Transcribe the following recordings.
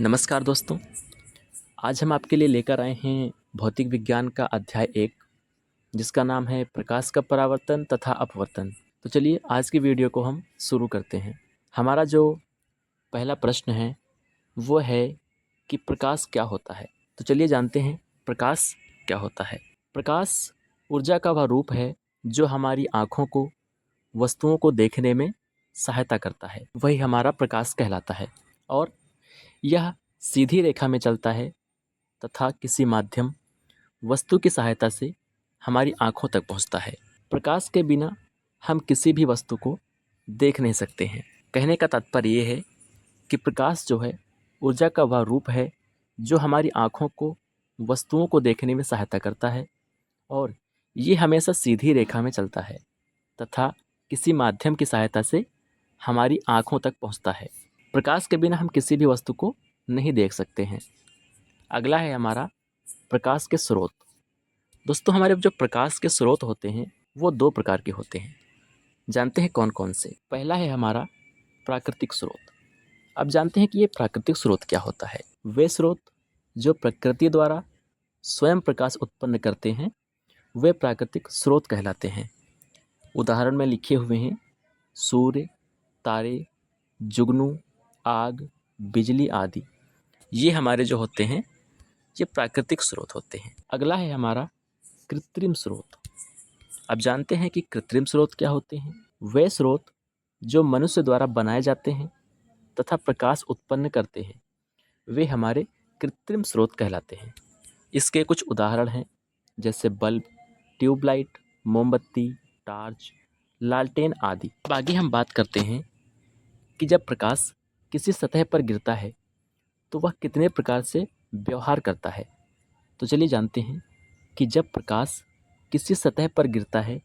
नमस्कार दोस्तों। आज हम आपके लिए लेकर आए हैं भौतिक विज्ञान का अध्याय 1, जिसका नाम है प्रकाश का परावर्तन तथा अपवर्तन। तो चलिए आज की वीडियो को हम शुरू करते हैं। हमारा जो पहला प्रश्न है वो है कि प्रकाश क्या होता है। तो चलिए जानते हैं प्रकाश क्या होता है। प्रकाश ऊर्जा का वह रूप है जो हमारी आँखों को वस्तुओं को देखने में सहायता करता है, वही हमारा प्रकाश कहलाता है। और यह सीधी रेखा में चलता है तथा किसी माध्यम वस्तु की सहायता से हमारी आँखों तक पहुँचता है। प्रकाश के बिना हम किसी भी वस्तु को देख नहीं सकते हैं। कहने का तात्पर्य ये है कि प्रकाश जो है ऊर्जा का वह रूप है जो हमारी आँखों को वस्तुओं को देखने में सहायता करता है और ये हमेशा सीधी रेखा में चलता है तथा किसी माध्यम की सहायता से हमारी आँखों तक पहुँचता है। प्रकाश के बिना हम किसी भी वस्तु को नहीं देख सकते हैं। अगला है हमारा प्रकाश के स्रोत। दोस्तों, हमारे जो प्रकाश के स्रोत होते हैं वो दो प्रकार के होते हैं। जानते हैं कौन कौन से? पहला है हमारा प्राकृतिक स्रोत। अब जानते हैं कि ये प्राकृतिक स्रोत क्या होता है। वे स्रोत जो प्रकृति द्वारा स्वयं प्रकाश उत्पन्न करते हैं वे प्राकृतिक स्रोत कहलाते हैं। उदाहरण में लिखे हुए हैं सूर्य, तारे, जुगनू, आग, बिजली आदि। ये हमारे जो होते हैं ये प्राकृतिक स्रोत होते हैं। अगला है हमारा कृत्रिम स्रोत। अब जानते हैं कि कृत्रिम स्रोत क्या होते हैं। वे स्रोत जो मनुष्य द्वारा बनाए जाते हैं तथा प्रकाश उत्पन्न करते हैं वे हमारे कृत्रिम स्रोत कहलाते हैं। इसके कुछ उदाहरण हैं जैसे बल्ब, ट्यूबलाइट, मोमबत्ती, टार्च, लालटेन आदि। अब आगे हम बात करते हैं कि जब प्रकाश किसी सतह पर गिरता है तो वह कितने प्रकार से व्यवहार करता है। तो चलिए जानते हैं कि जब प्रकाश किसी सतह पर गिरता है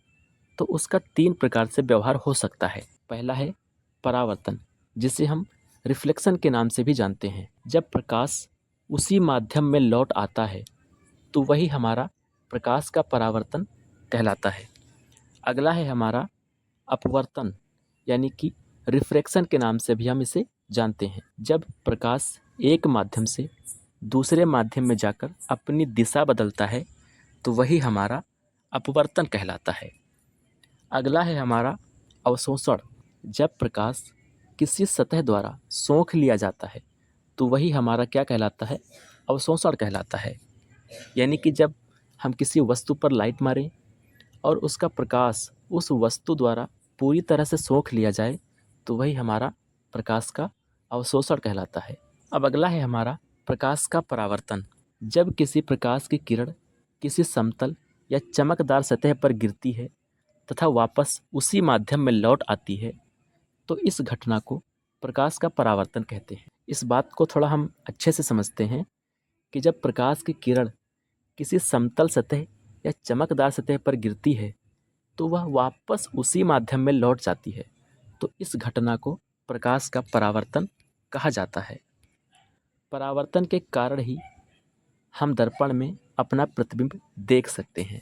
तो उसका 3 प्रकार से व्यवहार हो सकता है। पहला है परावर्तन, जिसे हम रिफ्लेक्शन के नाम से भी जानते हैं। जब प्रकाश उसी माध्यम में लौट आता है तो वही हमारा प्रकाश का परावर्तन कहलाता है। अगला है हमारा अपवर्तन, यानी कि रिफ्रैक्शन के नाम से भी हम इसे जानते हैं। जब प्रकाश एक माध्यम से दूसरे माध्यम में जाकर अपनी दिशा बदलता है तो वही हमारा अपवर्तन कहलाता है। अगला है हमारा अवशोषण। जब प्रकाश किसी सतह द्वारा सोख लिया जाता है तो वही हमारा क्या कहलाता है? अवशोषण कहलाता है। यानी कि जब हम किसी वस्तु पर लाइट मारें और उसका प्रकाश उस वस्तु द्वारा पूरी तरह से सोख लिया जाए तो वही हमारा प्रकाश का अवशोषण कहलाता है। अब अगला है हमारा प्रकाश का परावर्तन। जब किसी प्रकाश की किरण किसी समतल या चमकदार सतह पर गिरती है तथा वापस उसी माध्यम में लौट आती है तो इस घटना को प्रकाश का परावर्तन कहते हैं। इस बात को थोड़ा हम अच्छे से समझते हैं कि जब प्रकाश की किरण किसी समतल सतह या चमकदार सतह पर गिरती है तो वह वापस उसी माध्यम में लौट जाती है, तो इस घटना को प्रकाश का परावर्तन कहा जाता है। परावर्तन के कारण ही हम दर्पण में अपना प्रतिबिंब देख सकते हैं।